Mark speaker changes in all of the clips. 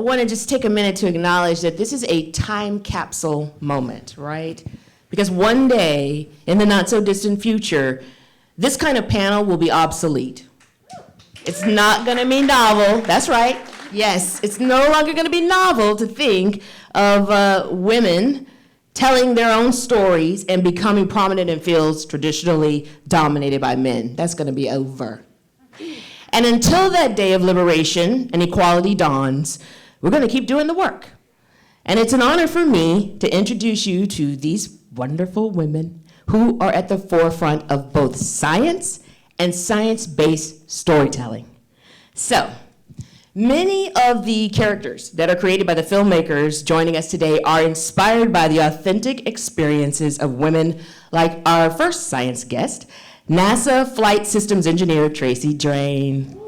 Speaker 1: want to just take a minute to acknowledge that this is a time capsule moment, right? Because one day, in the not-so-distant future, this kind of panel will be obsolete. It's not going to be novel. That's right. Yes, it's no longer going to be novel to think of women telling their own stories and becoming prominent in fields traditionally dominated by men. That's going to be over. And until that day of liberation and equality dawns, we're going to keep doing the work. And it's an honor for me to introduce you to these wonderful women who are at the forefront of both science and science-based storytelling. So, many of the characters that are created by the filmmakers joining us today are inspired by the authentic experiences of women like our first science guest, NASA Flight Systems Engineer Tracy Drain.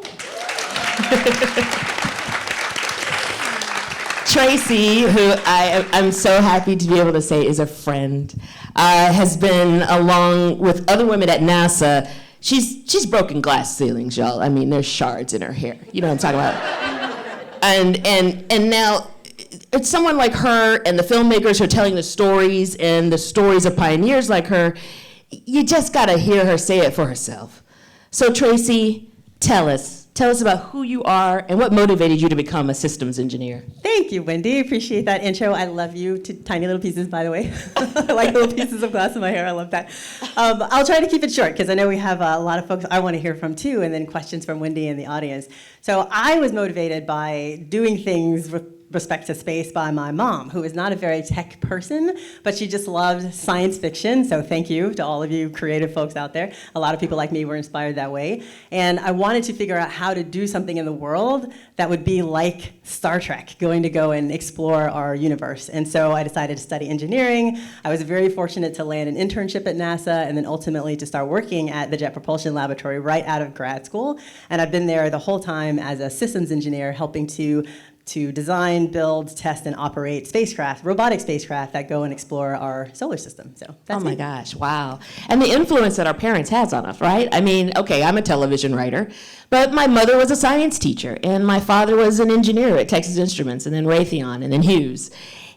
Speaker 1: Tracy, who I'm so happy to be able to say is a friend, has been, along with other women at NASA, she's broken glass ceilings, y'all. I mean, there's shards in her hair. You know what I'm talking about? And now, it's someone like her and the filmmakers who are telling the stories and the stories of pioneers like her, you just gotta hear her say it for herself. So Tracy, tell us about who you are and what motivated you to become a systems engineer.
Speaker 2: Thank you, Wendy. Appreciate that intro. I love you to tiny little pieces, by the way. I like little pieces of glass in my hair. I love that. I'll try to keep it short because I know we have a lot of folks I want to hear from too, and then questions from Wendy and the audience. So I was motivated by doing things with respect to space by my mom, who is not a very tech person, but she just loved science fiction. So thank you to all of you creative folks out there. A lot of people like me were inspired that way. And I wanted to figure out how to do something in the world that would be like Star Trek, going to go and explore our universe. And so I decided to study engineering. I was very fortunate to land an internship at NASA and then ultimately to start working at the Jet Propulsion Laboratory right out of grad school. And I've been there the whole time as a systems engineer, helping to design, build, test, and operate spacecraft, robotic spacecraft that go and explore our solar system. So that's
Speaker 1: Oh my gosh, wow. And the influence that our parents has on us, right? I mean, okay, I'm a television writer, but my mother was a science teacher, and my father was an engineer at Texas Instruments, and then Raytheon, and then Hughes.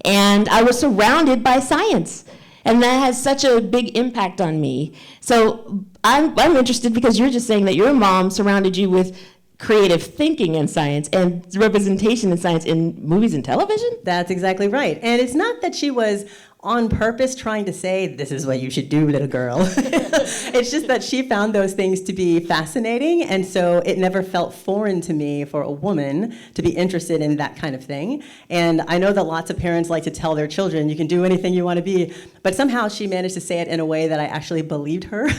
Speaker 1: And I was surrounded by science. And that has such a big impact on me. So I'm interested because you're just saying that your mom surrounded you with creative thinking in science and representation in science in movies and television?
Speaker 2: That's exactly right. And it's not that she was on purpose trying to say, this is what you should do, little girl. It's just that she found those things to be fascinating, and so it never felt foreign to me for a woman to be interested in that kind of thing. And I know that lots of parents like to tell their children, you can do anything you want to be, but somehow she managed to say it in a way that I actually believed her.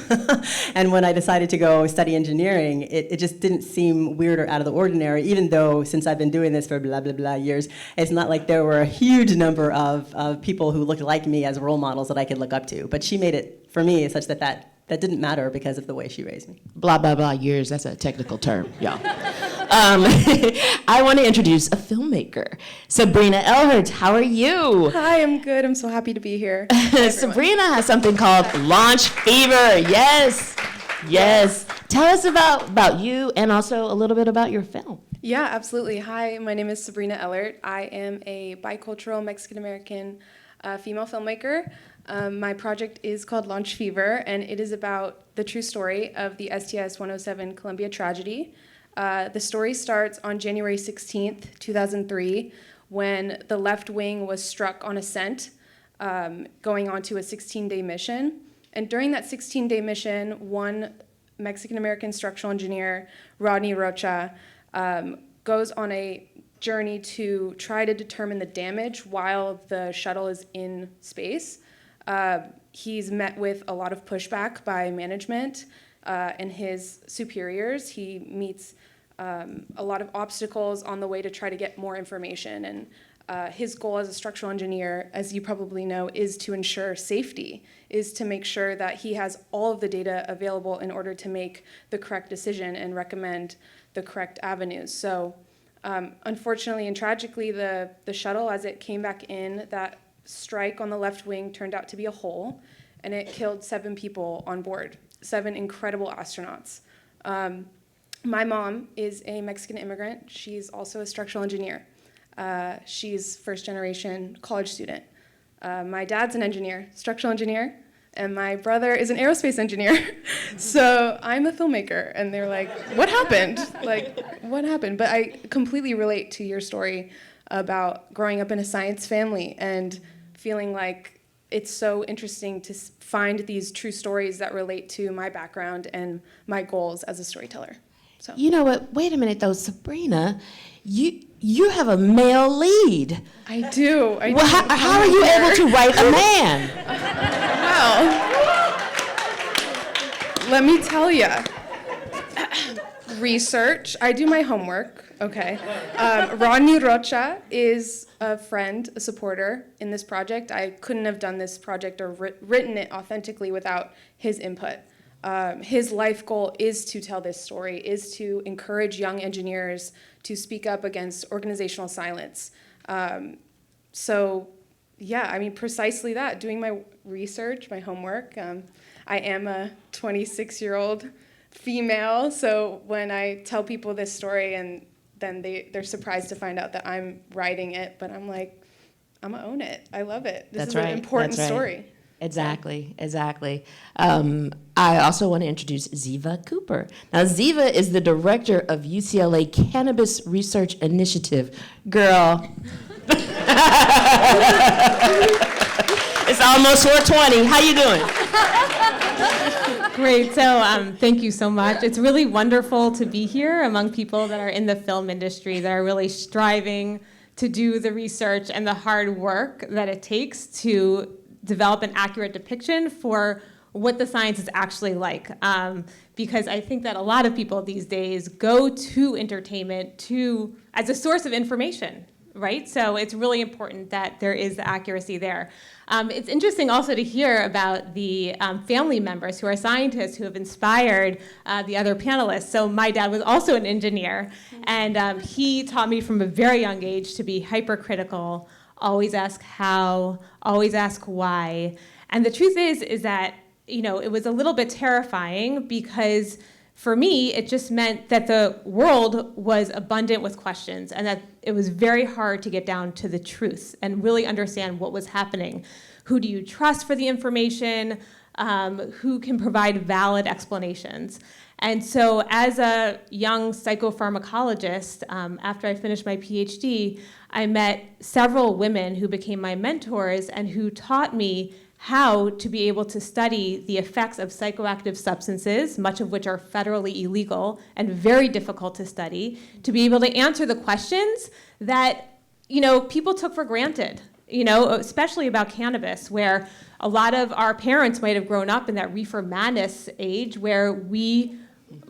Speaker 2: And when I decided to go study engineering, it just didn't seem weird or out of the ordinary, even though since I've been doing this for blah, blah, blah years, it's not like there were a huge number of people who looked like me as role models that I could look up to. But she made it, for me, such that didn't matter because of the way she raised me.
Speaker 1: Blah, blah, blah years, that's a technical term, y'all. I want to introduce a filmmaker. Sabrina Ehlert, how are you?
Speaker 3: Hi, I'm good. I'm so happy to be here.
Speaker 1: Sabrina has something called Launch Fever. Yes. Tell us about you and also a little bit about your film.
Speaker 3: Yeah, absolutely. Hi, my name is Sabrina Ehlert. I am a bicultural Mexican-American female filmmaker. My project is called Launch Fever, and it is about the true story of the STS-107 Columbia tragedy. The story starts on January 16th, 2003, when the left wing was struck on ascent, going on to a 16-day mission. And during that 16-day mission, one Mexican-American structural engineer, Rodney Rocha, goes on a journey to try to determine the damage while the shuttle is in space. He's met with a lot of pushback by management and his superiors. He meets a lot of obstacles on the way to try to get more information. And his goal as a structural engineer, as you probably know, is to ensure safety, is to make sure that he has all of the data available in order to make the correct decision and recommend the correct avenues. So unfortunately and tragically, the shuttle, as it came back in, that strike on the left wing turned out to be a hole, and it killed 7 people on board, 7 incredible astronauts. My mom is a Mexican immigrant. She's also a structural engineer. She's first generation college student. My dad's an engineer, structural engineer, and my brother is an aerospace engineer. So I'm a filmmaker, and they're like, what happened? Like, what happened? But I completely relate to your story about growing up in a science family and feeling like it's so interesting to find these true stories that relate to my background and my goals as a storyteller. So.
Speaker 1: You know what? Wait a minute, though, Sabrina. You have a male lead.
Speaker 3: I do.
Speaker 1: Well, how are you able to write a man?
Speaker 3: Well, let me tell you. Research. I do my homework. Okay. Ronnie Rocha is a friend, a supporter in this project. I couldn't have done this project or written it authentically without his input. His life goal is to tell this story, is to encourage young engineers to speak up against organizational silence. So, yeah, I mean, precisely that, doing my research, my homework. I am a 26-year-old female, so when I tell people this story and then they're surprised to find out that I'm writing it, but I'm like, I'm gonna own it. I love it. This is an important story.
Speaker 1: Exactly. I also want to introduce Ziva Cooper. Now, Ziva is the director of UCLA Cannabis Research Initiative. Girl. It's almost 4:20. How you doing?
Speaker 4: Great. So thank you so much. It's really wonderful to be here among people that are in the film industry, that are really striving to do the research and the hard work that it takes to develop an accurate depiction for what the science is actually like. Because I think that a lot of people these days go to entertainment as a source of information, right? So it's really important that there is the accuracy there. It's interesting also to hear about the family members who are scientists who have inspired the other panelists. So my dad was also an engineer, and he taught me from a very young age to be hypercritical, always ask how, always ask why. And the truth is that, it was a little bit terrifying because for me, it just meant that the world was abundant with questions and that it was very hard to get down to the truth and really understand what was happening. Who do you trust for the information? Who can provide valid explanations? And so as a young psychopharmacologist, after I finished my PhD, I met several women who became my mentors and who taught me how to be able to study the effects of psychoactive substances, much of which are federally illegal and very difficult to study, to be able to answer the questions that, people took for granted, especially about cannabis, where a lot of our parents might have grown up in that reefer madness age where we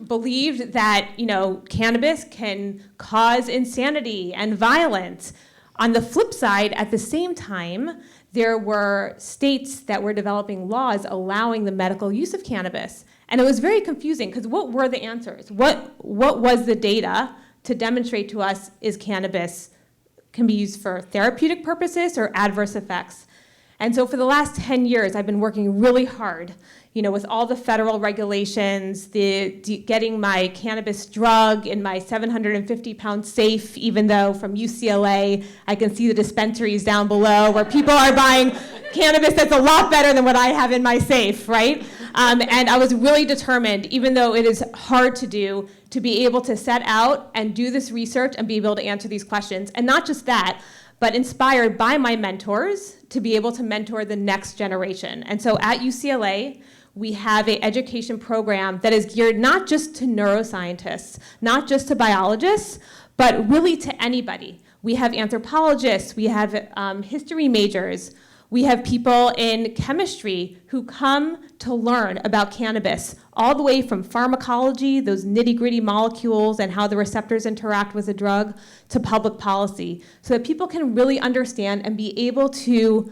Speaker 4: believed that, cannabis can cause insanity and violence. On the flip side, at the same time, there were states that were developing laws allowing the medical use of cannabis. And it was very confusing because what were the answers? What was the data to demonstrate to us is cannabis can be used for therapeutic purposes or adverse effects? And so for the last 10 years, I've been working really hard, with all the federal regulations, getting my cannabis drug in my 750-pound safe, even though from UCLA, I can see the dispensaries down below where people are buying cannabis that's a lot better than what I have in my safe, right? And I was really determined, even though it is hard to do, to be able to set out and do this research and be able to answer these questions. And not just that, but inspired by my mentors to be able to mentor the next generation. And so at UCLA, we have an education program that is geared not just to neuroscientists, not just to biologists, but really to anybody. We have anthropologists, we have history majors, we have people in chemistry who come to learn about cannabis, all the way from pharmacology, those nitty-gritty molecules and how the receptors interact with the drug, to public policy, so that people can really understand and be able to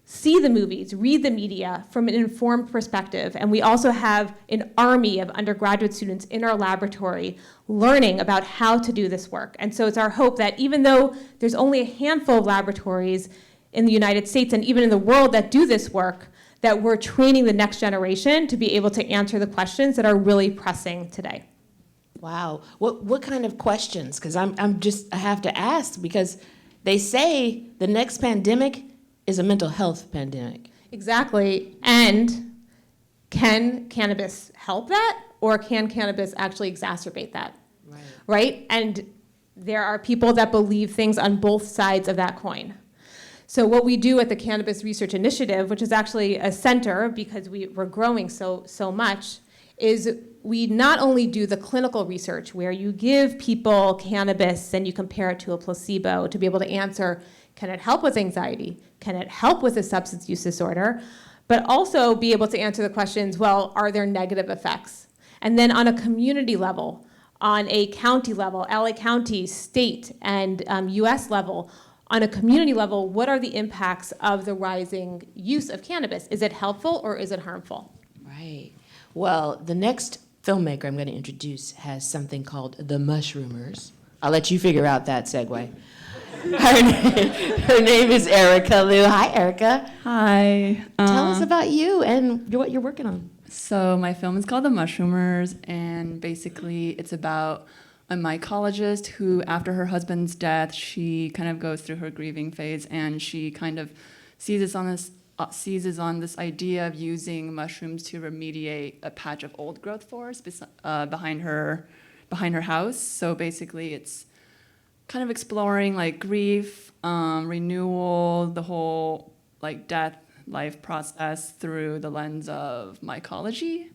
Speaker 4: see the movies, read the media from an informed perspective. And we also have an army of undergraduate students in our laboratory learning about how to do this work. And so it's our hope that even though there's only a handful of laboratories in the United States and even in the world that do this work, that we're training the next generation to be able to answer the questions that are really pressing today.
Speaker 1: Wow. What kind of questions? Because I have to ask because they say the next pandemic is a mental health pandemic.
Speaker 4: Exactly. And can cannabis help that, or can cannabis actually exacerbate that? Right? And there are people that believe things on both sides of that coin. So what we do at the Cannabis Research Initiative, which is actually a center because we're growing so much, is we not only do the clinical research where you give people cannabis and you compare it to a placebo to be able to answer, can it help with anxiety? Can it help with a substance use disorder? But also be able to answer the questions, well, are there negative effects? And then on a community level, on a county level, LA County, state, and US level, on a community level, what are the impacts of the rising use of cannabis? Is it helpful or is it harmful?
Speaker 1: Right. Well, the next filmmaker I'm going to introduce has something called The Mushroomers. I'll let you figure out that segue. Her name is Erica Liu. Hi, Erica.
Speaker 5: Hi.
Speaker 1: Tell us about you and what you're working on.
Speaker 5: So my film is called The Mushroomers, and basically it's about a mycologist who, after her husband's death, she kind of goes through her grieving phase, and she kind of seizes on this idea of using mushrooms to remediate a patch of old growth forest behind her house. So basically, it's kind of exploring like grief, renewal, the whole like death, life process through the lens of mycology.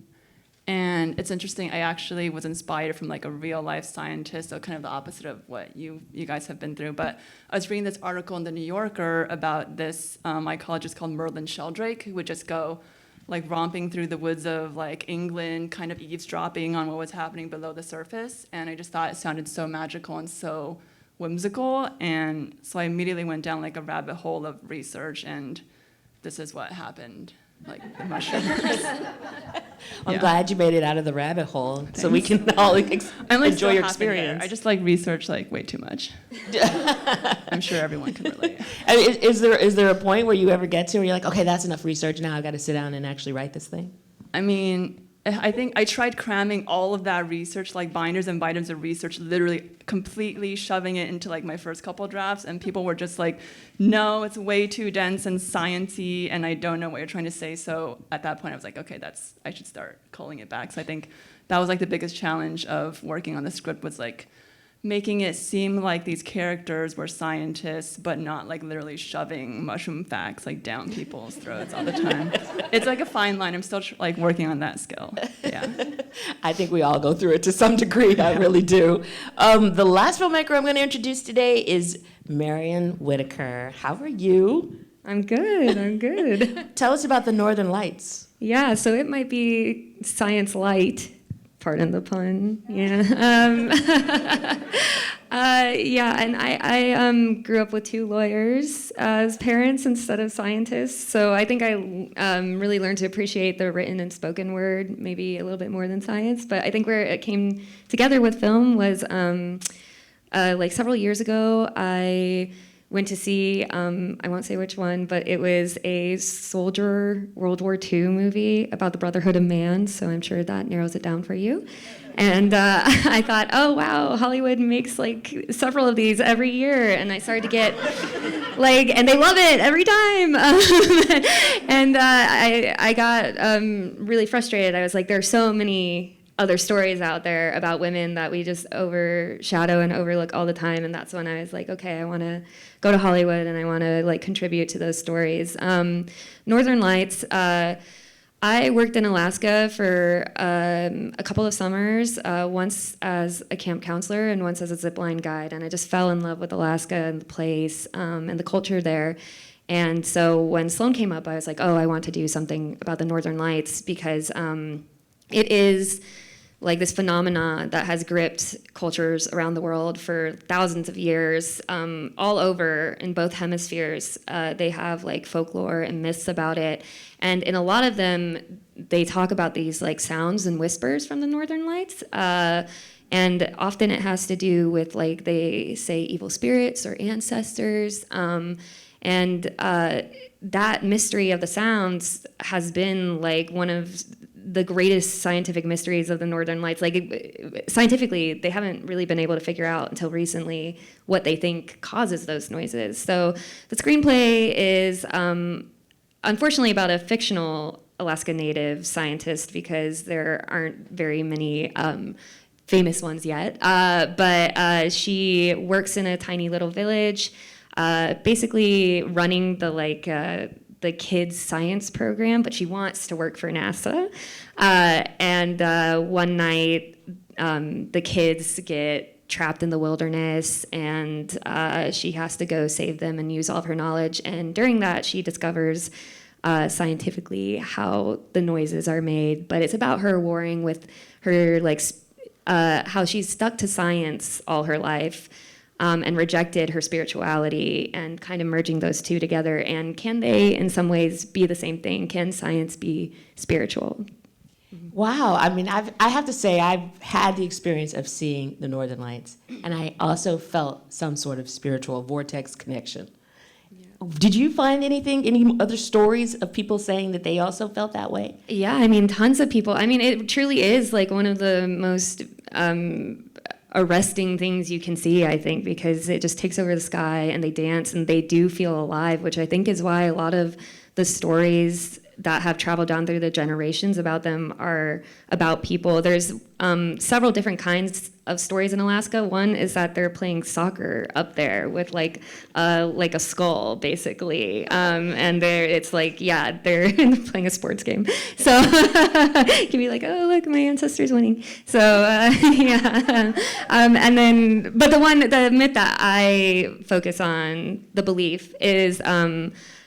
Speaker 5: And it's interesting, I actually was inspired from like a real life scientist, so kind of the opposite of what you guys have been through. But I was reading this article in the New Yorker about this mycologist called Merlin Sheldrake, who would just go like romping through the woods of like England, kind of eavesdropping on what was happening below the surface. And I just thought it sounded so magical and so whimsical. And so I immediately went down like a rabbit hole of research, and this is what happened, like the mushrooms.
Speaker 1: I'm glad you made it out of the rabbit hole so we can all
Speaker 5: I'm like
Speaker 1: enjoy
Speaker 5: still
Speaker 1: your
Speaker 5: half in there.
Speaker 1: experience.
Speaker 5: I just like research like way too much. I'm sure everyone can relate.
Speaker 1: I mean, is there a point where you ever get to where you're like, okay, that's enough research, now I've got to sit down and actually write this thing?
Speaker 5: I mean, I think I tried cramming all of that research, like binders and binders of research, literally completely shoving it into like my first couple drafts, and people were just like, no, it's way too dense and science-y, and I don't know what you're trying to say. So at that point, I was like, okay, I should start calling it back. So I think that was like the biggest challenge of working on the script, was like making it seem like these characters were scientists, but not like literally shoving mushroom facts like down people's throats all the time. It's like a fine line. I'm still like working on that skill. Yeah.
Speaker 1: I think we all go through it to some degree. I really do. The last filmmaker I'm going to introduce today is Marion Whittaker. How are you?
Speaker 6: I'm good.
Speaker 1: Tell us about the Northern Lights.
Speaker 6: Yeah, so it might be science light, pardon the pun. Yeah. Yeah, and I grew up with two lawyers as parents instead of scientists, so I think I really learned to appreciate the written and spoken word maybe a little bit more than science. But I think where it came together with film was like several years ago, I went to see, I won't say which one, but it was a soldier World War II movie about the Brotherhood of Man, so I'm sure that narrows it down for you. And I thought, oh wow, Hollywood makes like several of these every year, and I started to get like, and they love it every time. And I got really frustrated. I was like, there are so many other stories out there about women that we just overshadow and overlook all the time, and that's when I was like, okay, I want to go to Hollywood and I want to like contribute to those stories. Northern Lights, I worked in Alaska for a couple of summers, once as a camp counselor and once as a zipline guide, and I just fell in love with Alaska and the place and the culture there. And so when Sloan came up, I was like, oh, I want to do something about the Northern Lights, because it is like this phenomena that has gripped cultures around the world for thousands of years, all over in both hemispheres. They have like folklore and myths about it. And in a lot of them, they talk about these like sounds and whispers from the Northern Lights. And often it has to do with, like, they say evil spirits or ancestors. And that mystery of the sounds has been like one of the greatest scientific mysteries of the Northern Lights. Like scientifically, they haven't really been able to figure out until recently what they think causes those noises. So the screenplay is unfortunately about a fictional Alaska Native scientist, because there aren't very many famous ones yet. But she works in a tiny little village, basically running the kids' science program, but she wants to work for NASA. And one night, the kids get trapped in the wilderness, and she has to go save them and use all of her knowledge. And during that, she discovers scientifically how the noises are made. But it's about her warring with her, how she's stuck to science all her life. And rejected her spirituality, and kind of merging those two together. And can they, in some ways, be the same thing? Can science be spiritual?
Speaker 1: Wow. I mean, I have to say, I've had the experience of seeing the Northern Lights, and I also felt some sort of spiritual vortex connection. Yeah. Did you find any other stories of people saying that they also felt that way?
Speaker 6: Yeah, I mean, tons of people. I mean, it truly is like one of the most arresting things you can see, I think, because it just takes over the sky, and they dance, and they do feel alive, which I think is why a lot of the stories that have traveled down through the generations about them are about people. There's several different kinds of stories in Alaska. One is that they're playing soccer up there with like a skull, basically, and it's like, yeah, they're playing a sports game. So you can be like, oh, look, my ancestors winning. So yeah, and then, but the myth that I focus on, the belief, is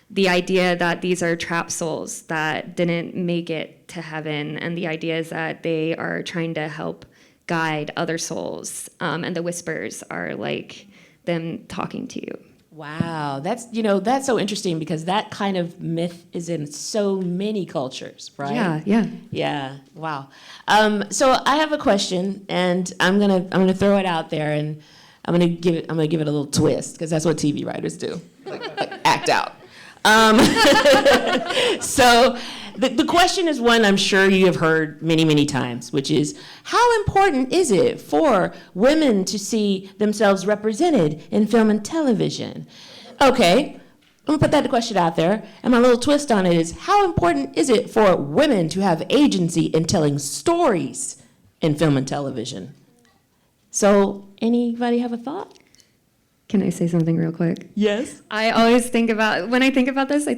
Speaker 6: the idea that these are trapped souls that didn't make it to heaven, and the idea is that they are trying to help guide other souls, and the whispers are like them talking to you.
Speaker 1: Wow, that's so interesting, because that kind of myth is in so many cultures, right? Yeah. Wow. So I have a question, and I'm gonna throw it out there, and I'm gonna give it a little twist, because that's what TV writers do, like act out. So the question is one I'm sure you have heard many, many times, which is, how important is it for women to see themselves represented in film and television? Okay, I'm gonna put that question out there, and my little twist on it is, how important is it for women to have agency in telling stories in film and television? So, anybody have a thought?
Speaker 6: Can I say something real quick?
Speaker 1: Yes.
Speaker 6: I always think about, when I think about this, I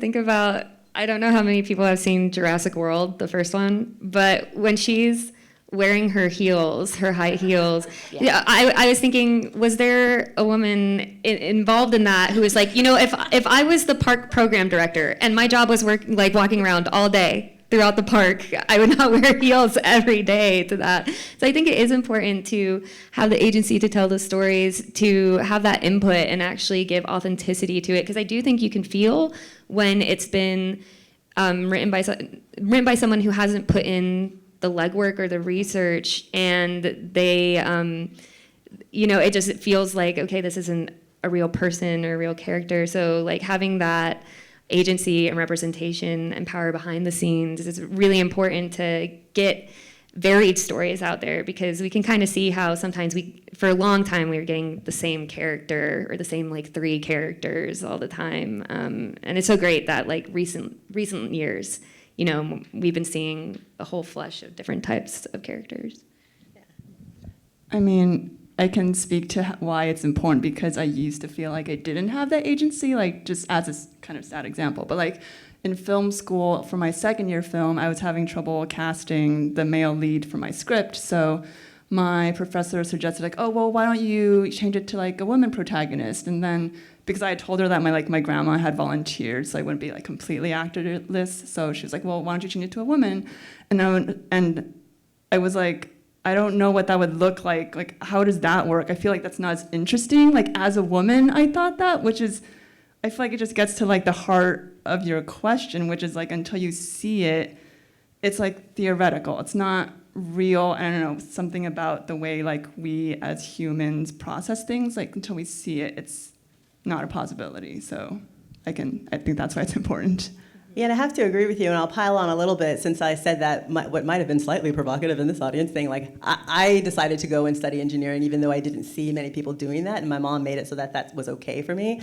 Speaker 6: don't know how many people have seen Jurassic World, the first one, but when she's wearing her heels, her high heels, yeah, I was thinking, was there a woman involved in that who was like, if I was the park program director and my job was walking around all day throughout the park, I would not wear heels every day to that. So I think it is important to have the agency to tell the stories, to have that input and actually give authenticity to it, because I do think you can feel when it's been written by someone who hasn't put in the legwork or the research, and they, it just feels like, okay, this isn't a real person or a real character. So like having that agency and representation and power behind the scenes is really important to get varied stories out there, because we can kind of see how sometimes for a long time, we were getting the same character or the same 3 characters all the time. And it's so great that recent years, we've been seeing a whole flush of different types of characters.
Speaker 5: I mean, I can speak to why it's important, because I used to feel like I didn't have that agency, just as a kind of sad example. But in film school, for my second year film, I was having trouble casting the male lead for my script. So my professor suggested oh, well, why don't you change it to a woman protagonist? And then because I had told her that my grandma had volunteered, so I wouldn't be completely actorless. So she was like, well, why don't you change it to a woman? And I was like, I don't know what that would look like. How does that work? I feel like that's not as interesting. As a woman, I thought that, which is, I feel like it just gets to the heart of your question, which is until you see it, it's theoretical. It's not real. I don't know, something about the way we as humans process things, until we see it, it's not a possibility. So I think that's why it's important.
Speaker 2: Yeah, and I have to agree with you, and I'll pile on a little bit since I said that what might have been slightly provocative in this audience, saying like, I decided to go and study engineering even though I didn't see many people doing that, and my mom made it so that that was okay for me.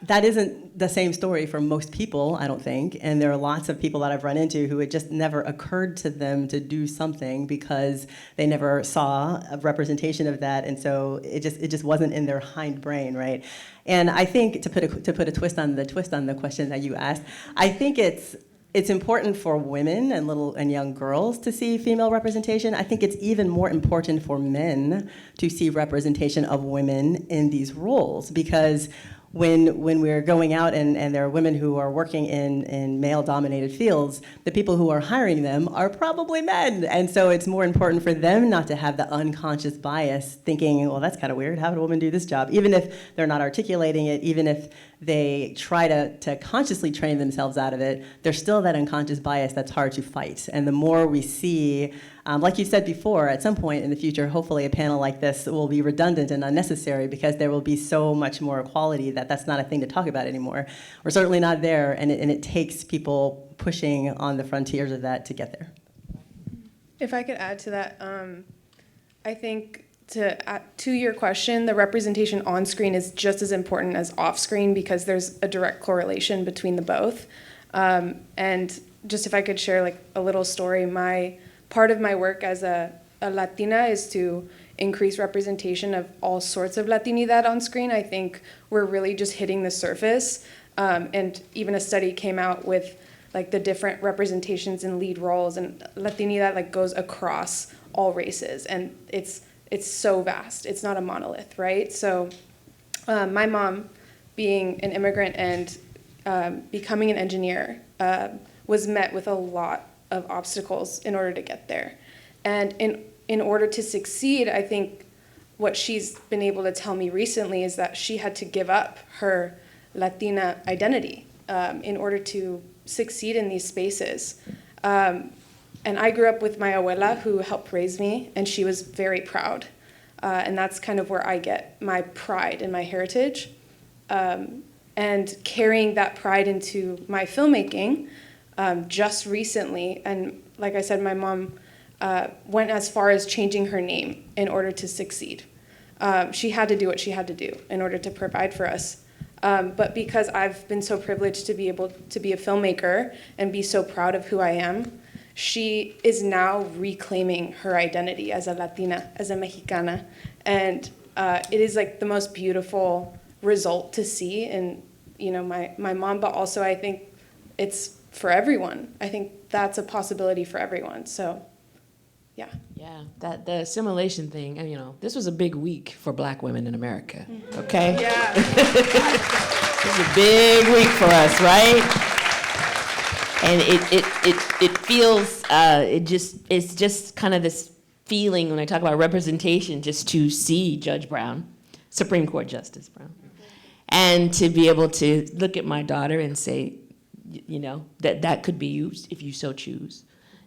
Speaker 2: That isn't the same story for most people, I don't think, and there are lots of people that I've run into who it just never occurred to them to do something because they never saw a representation of that, and so it just wasn't in their hind brain, right? And I think to put a twist on the question that you asked, I think it's important for women and young girls to see female representation. I think it's even more important for men to see representation of women in these roles, because when we're going out and there are women who are working in male-dominated fields, the people who are hiring them are probably men. And so it's more important for them not to have the unconscious bias thinking, well, that's kind of weird. How would a woman do this job? Even if they're not articulating it, even if they try to consciously train themselves out of it, there's still that unconscious bias that's hard to fight. And the more we see, like you said before, at some point in the future, hopefully a panel like this will be redundant and unnecessary because there will be so much more equality that that's not a thing to talk about anymore. We're certainly not there, and it takes people pushing on the frontiers of that to get there.
Speaker 3: If I could add to that, I think to your question, the representation on screen is just as important as off screen because there's a direct correlation between the both. And just if I could share like a little story, part of my work as a Latina is to increase representation of all sorts of Latinidad on screen. I think we're really just hitting the surface. And even a study came out with like the different representations in lead roles, and Latinidad like goes across all races, and it's so vast. It's not a monolith, right? So my mom, being an immigrant and becoming an engineer, was met with a lot of obstacles in order to get there. And in order to succeed, I think what she's been able to tell me recently is that she had to give up her Latina identity in order to succeed in these spaces. And I grew up with my abuela who helped raise me, and she was very proud. And that's kind of where I get my pride and my heritage. And carrying that pride into my filmmaking just recently, and like I said, my mom went as far as changing her name in order to succeed. She had to do what she had to do in order to provide for us. But because I've been so privileged to be able to be a filmmaker and be so proud of who I am, she is now reclaiming her identity as a Latina, as a Mexicana. And it is like the most beautiful result to see in, my mom, but also I think it's for everyone. I think that's a possibility for everyone, so. Yeah.
Speaker 1: Yeah, the assimilation thing, this was a big week for Black women in America, okay?
Speaker 3: Yeah.
Speaker 1: This is a big week for us, right? And it feels, it's just kind of this feeling when I talk about representation, just to see Judge Brown, Supreme Court Justice Brown, and to be able to look at my daughter and say, that could be you if you so choose.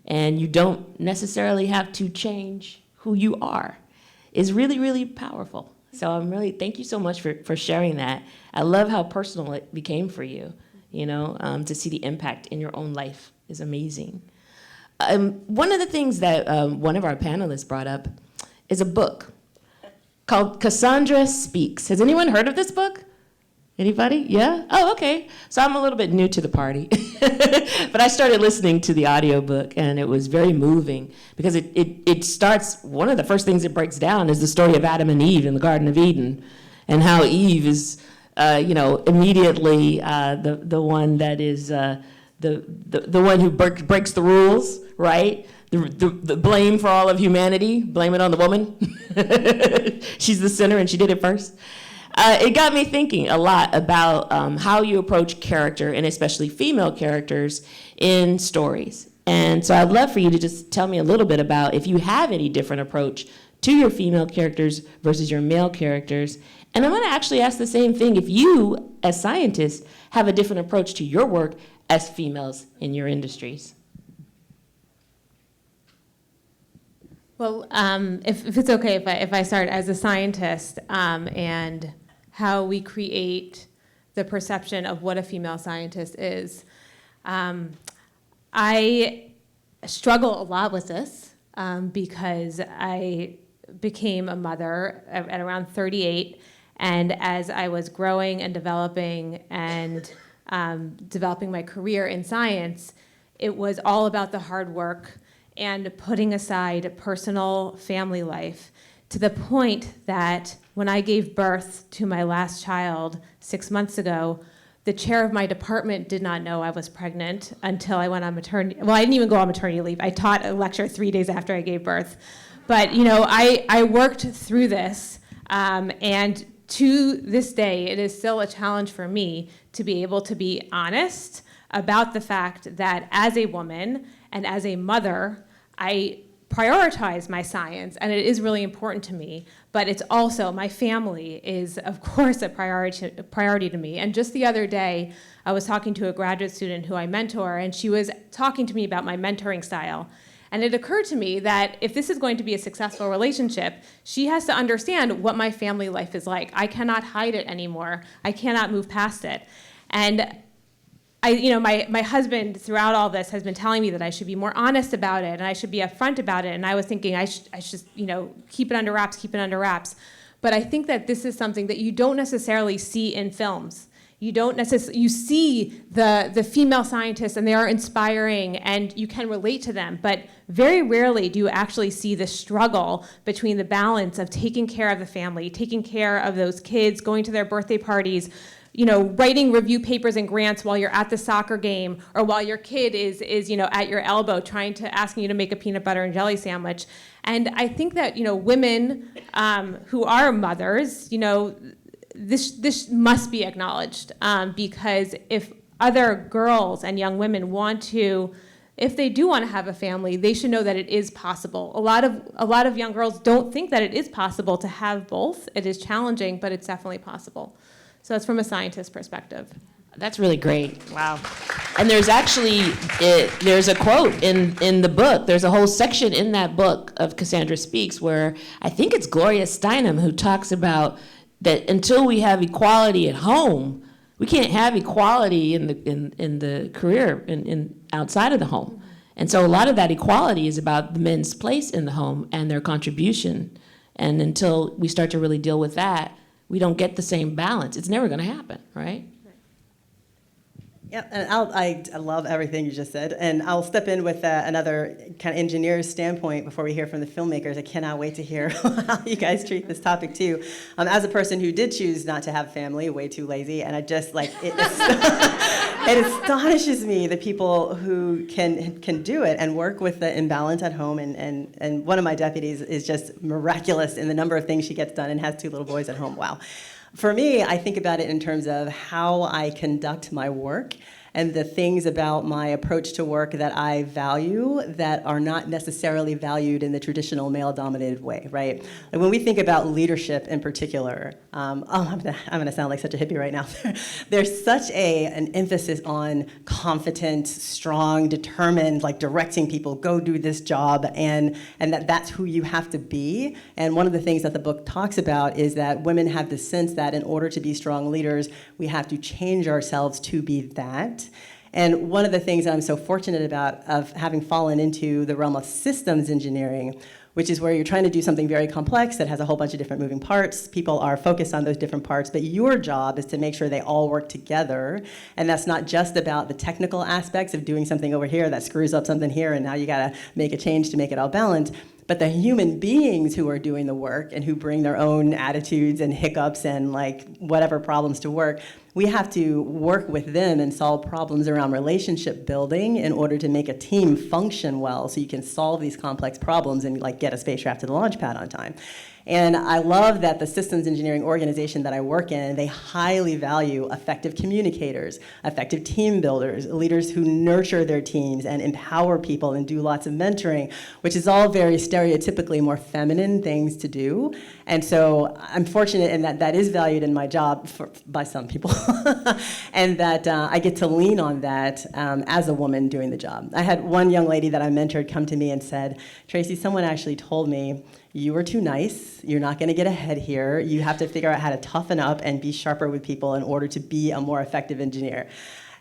Speaker 1: And you don't necessarily have to change who you are, is really, really powerful. So thank you so much for sharing that. I love how personal it became for you, to see the impact in your own life is amazing. One of the things that one of our panelists brought up is a book called Cassandra Speaks. Has anyone heard of this book? Anybody? Yeah? Oh, okay. So I'm a little bit new to the party. But I started listening to the audiobook, and it was very moving because it starts, one of the first things it breaks down is the story of Adam and Eve in the Garden of Eden, and how Eve is, immediately the one that is the one who breaks the rules, right? The blame for all of humanity, blame it on the woman. She's the sinner, and she did it first. It got me thinking a lot about how you approach character, and especially female characters, in stories. And so I'd love for you to just tell me a little bit about if you have any different approach to your female characters versus your male characters. And I'm going to actually ask the same thing if you, as scientists, have a different approach to your work as females in your industries.
Speaker 4: Well, if it's okay if I start as a scientist, and how we create the perception of what a female scientist is. I struggle a lot with this because I became a mother at around 38, and as I was growing and developing my career in science, it was all about the hard work and putting aside personal family life, to the point that when I gave birth to my last child 6 months ago, the chair of my department did not know I was pregnant until I went on maternity. Well, I didn't even go on maternity leave. I taught a lecture 3 days after I gave birth. But I worked through this, and to this day, it is still a challenge for me to be able to be honest about the fact that as a woman and as a mother, I prioritize my science, and it is really important to me, but it's also, my family is, of course, a priority to me. And just the other day, I was talking to a graduate student who I mentor, and she was talking to me about my mentoring style. And it occurred to me that if this is going to be a successful relationship, she has to understand what my family life is like. I cannot hide it anymore. I cannot move past it. And my husband throughout all this has been telling me that I should be more honest about it and I should be upfront about it. And I was thinking I should keep it under wraps. But I think that this is something that you don't necessarily see in films. You see the female scientists, and they are inspiring and you can relate to them, but very rarely do you actually see the struggle between the balance of taking care of the family, taking care of those kids, going to their birthday parties, writing review papers and grants while you're at the soccer game, or while your kid is at your elbow asking you to make a peanut butter and jelly sandwich. And I think that women who are mothers, this must be acknowledged, because if other girls and young women if they do want to have a family, they should know that it is possible. A lot of young girls don't think that it is possible to have both. It is challenging, but it's definitely possible. So that's from a scientist perspective.
Speaker 1: That's really great. Wow. And there's actually, there's a quote in the book. There's a whole section in that book of Cassandra Speaks where I think it's Gloria Steinem who talks about that until we have equality at home, we can't have equality in the career in outside of the home. And so a lot of that equality is about the men's place in the home and their contribution. And until we start to really deal with that, we don't get the same balance. It's never going to happen, right?
Speaker 2: Yeah, and I love everything you just said, and I'll step in with another kind of engineer's standpoint before we hear from the filmmakers. I cannot wait to hear how you guys treat this topic too. As a person who did choose not to have family, way too lazy, and I just it astonishes me the people who can do it and work with the imbalance at home. And one of my deputies is just miraculous in the number of things she gets done and has 2 little boys at home. Wow. For me, I think about it in terms of how I conduct my work and the things about my approach to work that I value that are not necessarily valued in the traditional male-dominated way, right? Like when we think about leadership in particular, I'm gonna sound like such a hippie right now. There's such an emphasis on confident, strong, determined, like directing people, go do this job, and that's who you have to be. And one of the things that the book talks about is that women have the sense that in order to be strong leaders, we have to change ourselves to be that. And one of the things that I'm so fortunate about of having fallen into the realm of systems engineering, which is where you're trying to do something very complex that has a whole bunch of different moving parts. People are focused on those different parts, but your job is to make sure they all work together. And that's not just about the technical aspects of doing something over here that screws up something here, and now you gotta make a change to make it all balanced. But the human beings who are doing the work and who bring their own attitudes and hiccups and like whatever problems to work, we have to work with them and solve problems around relationship building in order to make a team function well so you can solve these complex problems and like get a spacecraft to the launch pad on time. And I love that the systems engineering organization that I work in, they highly value effective communicators, effective team builders, leaders who nurture their teams and empower people and do lots of mentoring, which is all very stereotypically more feminine things to do. And so I'm fortunate in that is valued in my job by some people, and that I get to lean on that as a woman doing the job. I had one young lady that I mentored come to me and said, Tracy, someone actually told me, you are too nice. You're not going to get ahead here. You have to figure out how to toughen up and be sharper with people in order to be a more effective engineer.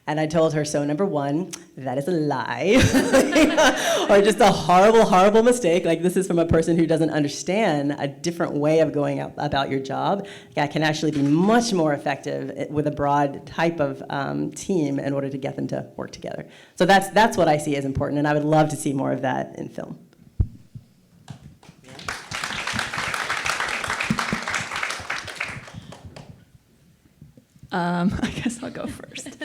Speaker 2: And I told her, so number one, that is a lie. Or just a horrible, horrible mistake. Like, this is from a person who doesn't understand a different way of going about your job. That can actually be much more effective with a broad type of team in order to get them to work together. So that's what I see as important, and I would love to see more of that in film.
Speaker 5: I guess I'll go first.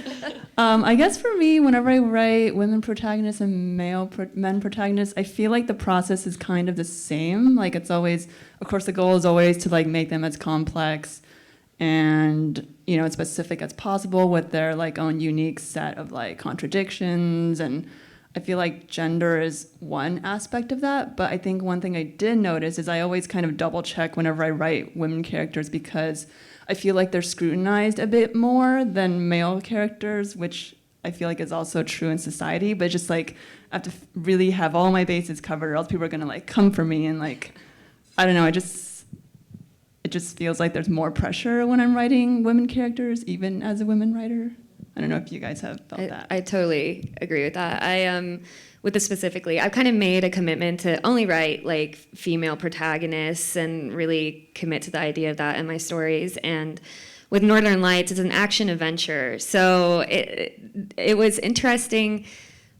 Speaker 5: I guess for me, whenever I write women protagonists and men protagonists, I feel like the process is kind of the same. Like, it's always, of course, the goal is always to like make them as complex and, you know, as specific as possible with their like own unique set of like contradictions. And I feel like gender is one aspect of that. But I think one thing I did notice is I always kind of double check whenever I write women characters, because I feel like they're scrutinized a bit more than male characters, which I feel like is also true in society. But just like, I have to really have all my bases covered, or else people are gonna like come for me, and like, I don't know, it just feels like there's more pressure when I'm writing women characters, even as a women writer. I don't know if you guys have felt that.
Speaker 6: I totally agree with that. With this specifically, I've kind of made a commitment to only write like female protagonists and really commit to the idea of that in my stories. And with Northern Lights, it's an action adventure. So it was interesting.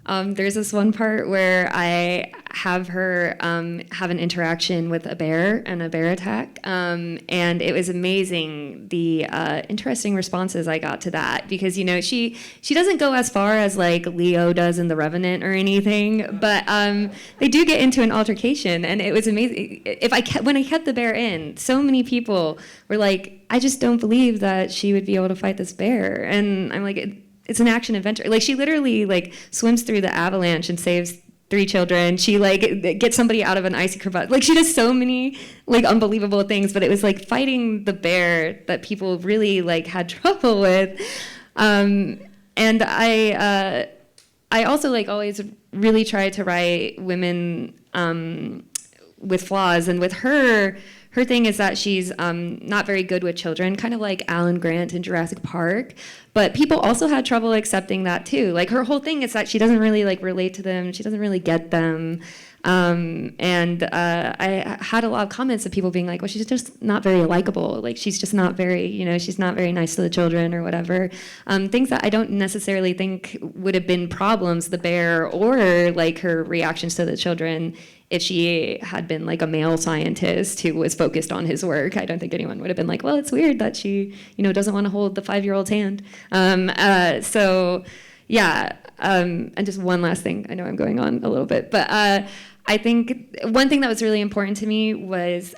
Speaker 6: There's this one part where I have her have an interaction with a bear and a bear attack. And it was amazing, the interesting responses I got to that, because, you know, she doesn't go as far as like Leo does in The Revenant or anything, but they do get into an altercation, and it was amazing. When I kept the bear in, so many people were like, I just don't believe that she would be able to fight this bear. And I'm like, it's an action adventure. Like, she literally like swims through the avalanche and saves 3 children. She like gets somebody out of an icy crevasse. Like, she does so many like unbelievable things, but it was like fighting the bear that people really like had trouble with. And I also like always really try to write women with flaws, and with her thing is that she's not very good with children, kind of like Alan Grant in Jurassic Park. But people also had trouble accepting that too. Like, her whole thing is that she doesn't really like relate to them. She doesn't really get them. I had a lot of comments of people being like, well, she's just not very likable. Like, she's just not very, you know, she's not very nice to the children or whatever. Things that I don't necessarily think would have been problems, the bear or like her reactions to the children, if she had been like a male scientist who was focused on his work. I don't think anyone would have been like, well, it's weird that she, you know, doesn't want to hold the 5-year-old's hand. And just one last thing. I know I'm going on a little bit, but I think one thing that was really important to me was,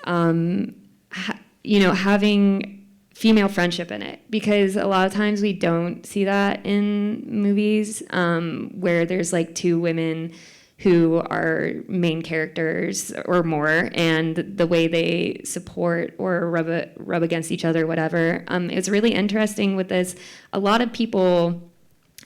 Speaker 6: having female friendship in it, because a lot of times we don't see that in movies where there's like 2 women who are main characters or more, and the way they support or rub against each other, whatever. It was really interesting with this. A lot of people,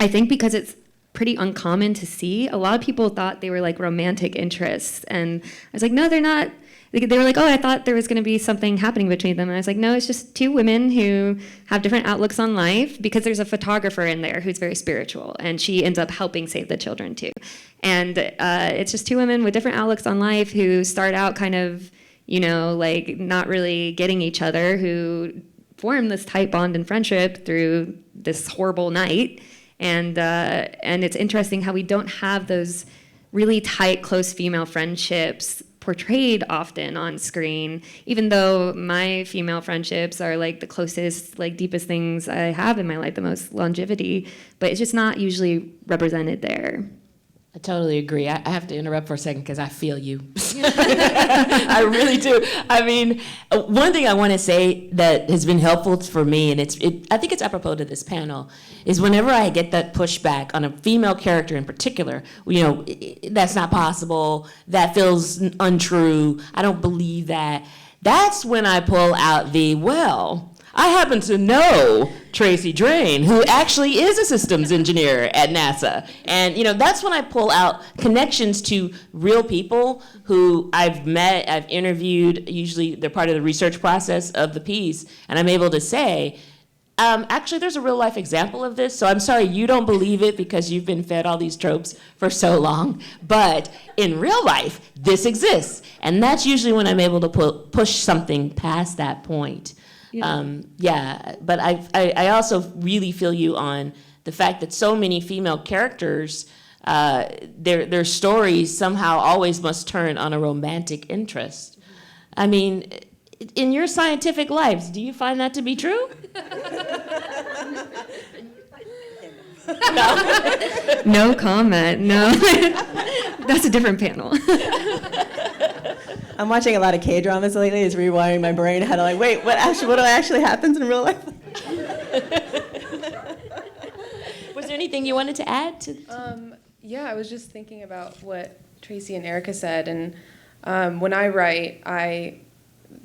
Speaker 6: I think because it's pretty uncommon to see, a lot of people thought they were like romantic interests, and I was like, no, they're not. They were like, oh, I thought there was going to be something happening between them. And I was like, no, it's just 2 women who have different outlooks on life, because there's a photographer in there who's very spiritual, and she ends up helping save the children too. And it's just 2 women with different outlooks on life who start out kind of, you know, like not really getting each other, who form this tight bond and friendship through this horrible night. And it's interesting how we don't have those really tight, close female friendships portrayed often on screen, even though my female friendships are like the closest, like deepest things I have in my life, the most longevity, but it's just not usually represented there.
Speaker 1: I totally agree. I have to interrupt for a second because I feel you. I really do. I mean, one thing I want to say that has been helpful for me, and I think it's apropos to this panel, is whenever I get that pushback on a female character in particular, you know, that's not possible, that feels untrue, I don't believe that, that's when I pull out the, well, I happen to know Tracy Drain, who actually is a systems engineer at NASA. And, that's when I pull out connections to real people who I've met, I've interviewed. Usually they're part of the research process of the piece. And I'm able to say, actually, there's a real life example of this. So I'm sorry you don't believe it because you've been fed all these tropes for so long. But in real life, this exists. And that's usually when I'm able to push something past that point. But I also really feel you on the fact that so many female characters, their stories somehow always must turn on a romantic interest. I mean, in your scientific lives, do you find that to be true?
Speaker 6: No comment. No, that's a different panel.
Speaker 2: I'm watching a lot of K-dramas lately. It's rewiring my brain how to wait, what actually happens in real life?
Speaker 1: Was there anything you wanted to add to?
Speaker 3: Yeah, I was just thinking about what Tracy and Erica said, and when I write,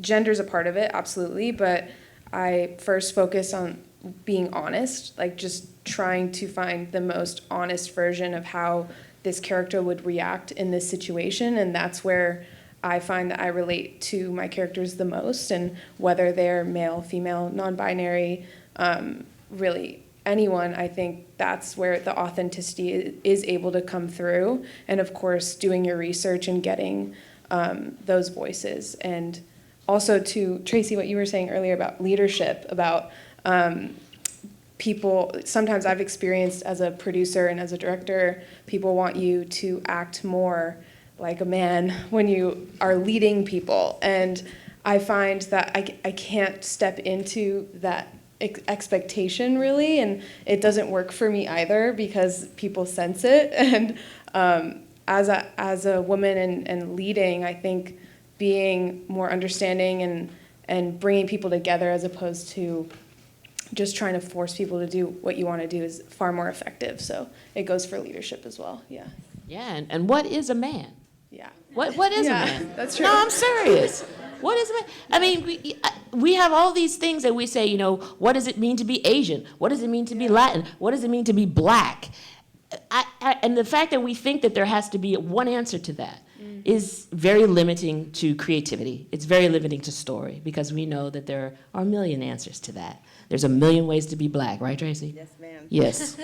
Speaker 3: gender's a part of it, absolutely, but I first focus on being honest, just trying to find the most honest version of how this character would react in this situation, and that's where I find that I relate to my characters the most, and whether they're male, female, non-binary, really anyone, I think that's where the authenticity is able to come through. And of course, doing your research and getting those voices. And also to Tracy, what you were saying earlier about leadership, about people, sometimes I've experienced as a producer and as a director, people want you to act more like a man when you are leading people. And I find that I can't step into that expectation really, and it doesn't work for me either because people sense it. And as a woman and leading, I think being more understanding and bringing people together as opposed to just trying to force people to do what you want to do is far more effective. So it goes for leadership as well. Yeah.
Speaker 1: Yeah, and what is a man?
Speaker 3: Yeah.
Speaker 1: What is a man?
Speaker 3: That's true.
Speaker 1: No, I'm serious. What is a man? I mean, we have all these things that we say, what does it mean to be Asian? What does it mean to be Latin? What does it mean to be black? And the fact that we think that there has to be one answer to that is very limiting to creativity. It's very limiting to story because we know that there are a million answers to that. There's a million ways to be black, right, Tracy?
Speaker 2: Yes, ma'am.
Speaker 1: Yes.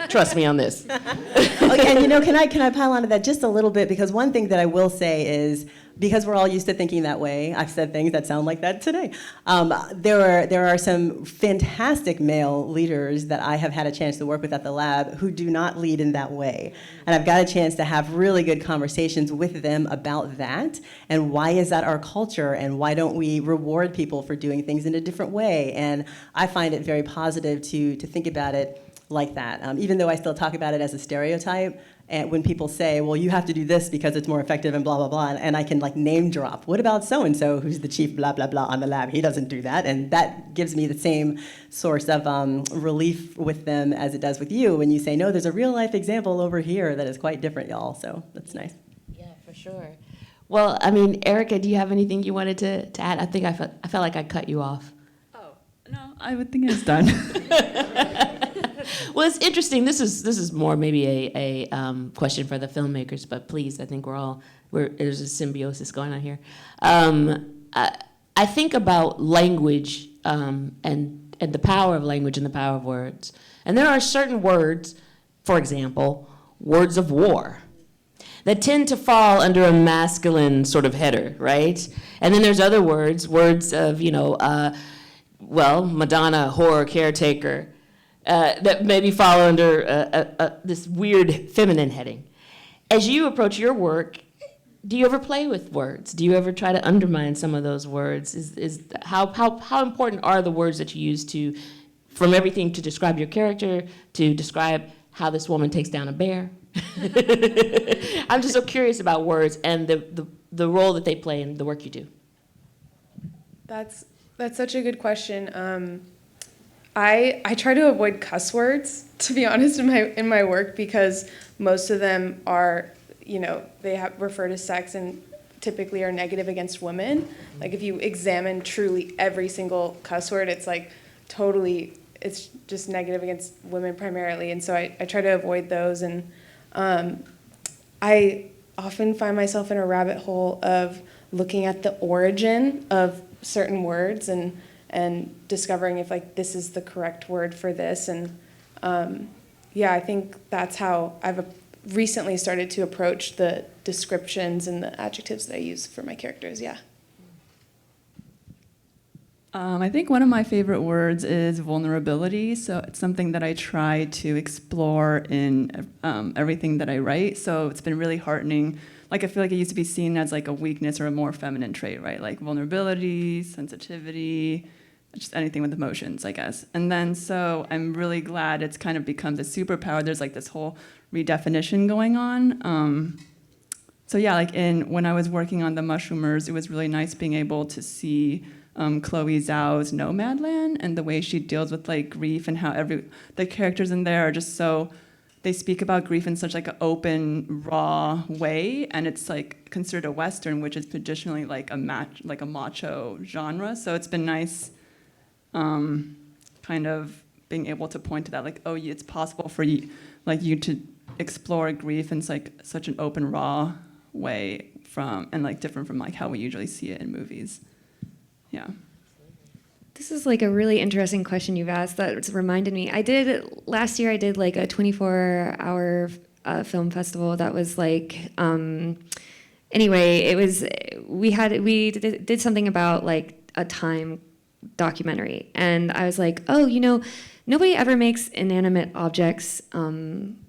Speaker 1: Trust me on this.
Speaker 2: Okay, and can I pile onto that just a little bit? Because one thing that I will say is, because we're all used to thinking that way, I've said things that sound like that today. There are some fantastic male leaders that I have had a chance to work with at the lab who do not lead in that way. And I've got a chance to have really good conversations with them about that, and why is that our culture, and why don't we reward people for doing things in a different way? And I find it very positive to think about it like that, even though I still talk about it as a stereotype. And when people say, well, you have to do this because it's more effective and blah, blah, blah, and I can name drop, what about so-and-so who's the chief blah, blah, blah on the lab? He doesn't do that. And that gives me the same source of relief with them as it does with you when you say, no, there's a real life example over here that is quite different, y'all. So that's nice.
Speaker 1: Yeah, for sure. Well, I mean, Erica, do you have anything you wanted to add? I think I felt like I cut you off.
Speaker 5: Oh, no, I would think it's done.
Speaker 1: Well, it's interesting. This is more maybe a question for the filmmakers, but please, I think there's a symbiosis going on here. I think about language and the power of language and the power of words. And there are certain words, for example, words of war, that tend to fall under a masculine sort of header, right? And then there's other words of, Madonna, horror, caretaker, that maybe fall under this weird feminine heading. As you approach your work, do you ever play with words? Do you ever try to undermine some of those words? How important are the words that you use from everything to describe your character, to describe how this woman takes down a bear? I'm just so curious about words and the role that they play in the work you do.
Speaker 3: That's such a good question. I try to avoid cuss words, to be honest, in my work, because most of them are, they refer to sex and typically are negative against women. Like if you examine truly every single cuss word, it's like totally, it's just negative against women primarily. And so I try to avoid those. And I often find myself in a rabbit hole of looking at the origin of certain words and discovering if like this is the correct word for this. And yeah, I think that's how I've recently started to approach the descriptions and the adjectives that I use for my characters, yeah.
Speaker 5: I think one of my favorite words is vulnerability. So it's something that I try to explore in everything that I write. So it's been really heartening. Like I feel like it used to be seen as like a weakness or a more feminine trait, right? Like vulnerability, sensitivity, just anything with emotions, I guess. And then so I'm really glad it's kind of becomes a superpower. There's like this whole redefinition going on. So yeah, like when I was working on The Mushroomers, it was really nice being able to see Chloe Zhao's Nomadland and the way she deals with like grief and how the characters in there are just so, they speak about grief in such like an open, raw way, and it's like considered a Western, which is traditionally like a macho genre. So it's been nice, kind of being able to point to that, like, oh, it's possible for you to explore grief in like such an open, raw way and like different from like how we usually see it in movies. Yeah.
Speaker 6: This is like a really interesting question you've asked that reminded me. Last year I did like a 24-hour film festival that was like, anyway, it was, we did something about like a time documentary. And I was like, oh, nobody ever makes inanimate objects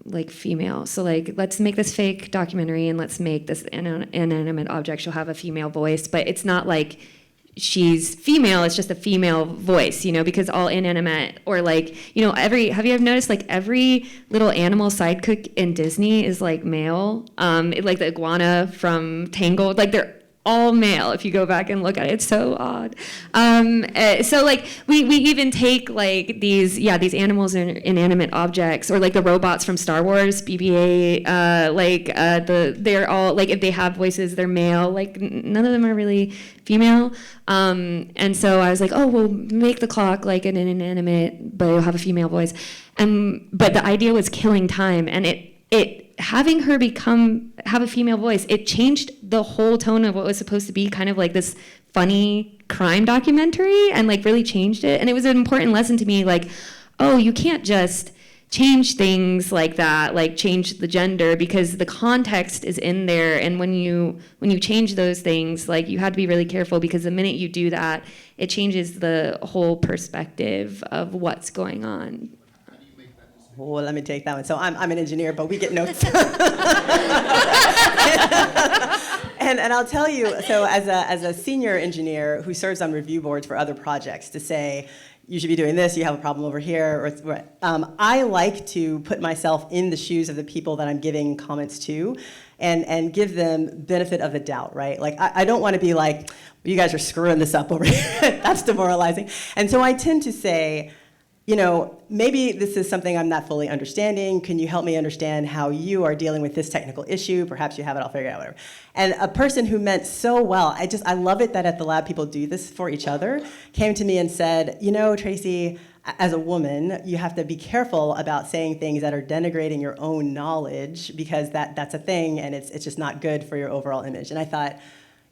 Speaker 6: like female. So like, let's make this fake documentary and let's make this inanimate object. She'll have a female voice, but it's not like she's female, it's just a female voice, because all inanimate or like, have you ever noticed like every little animal sidekick in Disney is like male? Like the iguana from Tangled, like they're all male if you go back and look at it. It's so odd. So like we even take like these animals and inanimate objects or like the robots from Star Wars, BB-8, they're all like if they have voices they're male, like none of them are really female. And so I was like, oh, we'll make the clock like an inanimate, but it'll have a female voice. But the idea was killing time, and it having her have a female voice, it changed the whole tone of what was supposed to be kind of like this funny crime documentary, and like really changed it. And it was an important lesson to me, like, oh, you can't just change things like that, like change the gender, because the context is in there. And when you change those things, like you have to be really careful, because the minute you do that, it changes the whole perspective of what's going on.
Speaker 2: Oh, let me take that one. So I'm an engineer, but we get notes. And I'll tell you, so as a senior engineer who serves on review boards for other projects, to say, you should be doing this, you have a problem over here, or I like to put myself in the shoes of the people that I'm giving comments to and give them benefit of the doubt, right? Like, I don't want to be like, you guys are screwing this up over here. That's demoralizing. And so I tend to say, maybe this is something I'm not fully understanding. Can you help me understand how you are dealing with this technical issue? Perhaps you have it all figured out, whatever. And a person who meant so well, I love it that at the lab people do this for each other, came to me and said, Tracy, as a woman, you have to be careful about saying things that are denigrating your own knowledge, because that's a thing, and it's just not good for your overall image. And I thought,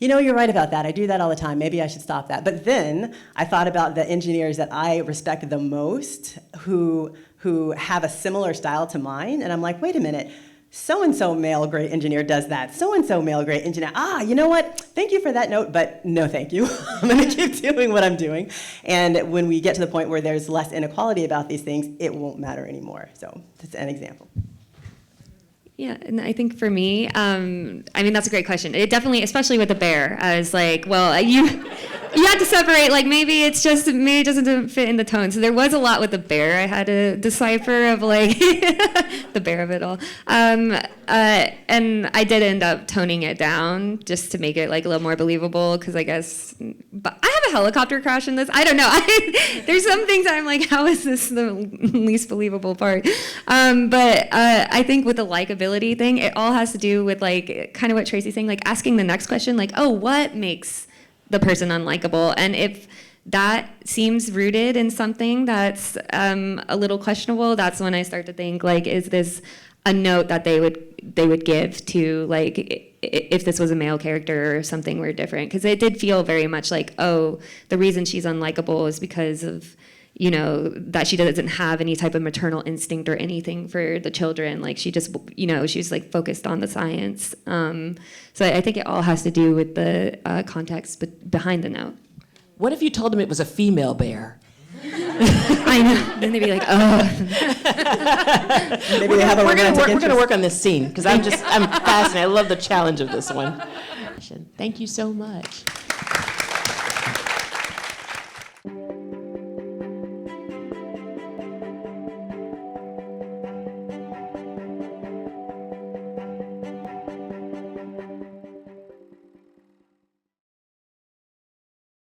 Speaker 2: you're right about that. I do that all the time. Maybe I should stop that. But then I thought about the engineers that I respect the most who have a similar style to mine. And I'm like, wait a minute. So-and-so male great engineer does that. So-and-so male great engineer. You know what? Thank you for that note, but no thank you. I'm going to keep doing what I'm doing. And when we get to the point where there's less inequality about these things, it won't matter anymore. So that's an example.
Speaker 6: Yeah, and I think for me, that's a great question. It definitely, especially with the bear, I was like, well, you have to separate, like maybe it doesn't fit in the tone. So there was a lot with the bear I had to decipher of like the bear of it all. And I did end up toning it down just to make it like a little more believable, because I guess, but I have a helicopter crash in this? I don't know. There's some things I'm like, how is this the least believable part? But I think with the likability thing, it all has to do with like kind of what Tracy's saying, like asking the next question, like, oh, what makes the person unlikable? And if that seems rooted in something that's a little questionable, that's when I start to think, like, is this a note that they would give to, like, if this was a male character or something were different? Because it did feel very much like, oh, the reason she's unlikable is because of, you know, that she doesn't have any type of maternal instinct or anything for the children. Like, she just, you know, she's like focused on the science. So I think it all has to do with the context behind the note.
Speaker 1: What if you told them it was a female bear?
Speaker 6: I know. Then they'd be like, oh.
Speaker 2: Maybe they have a
Speaker 1: We're
Speaker 2: romantic
Speaker 1: gonna
Speaker 2: interest.
Speaker 1: work on this scene because I'm fascinated. I love the challenge of this one. Thank you so much.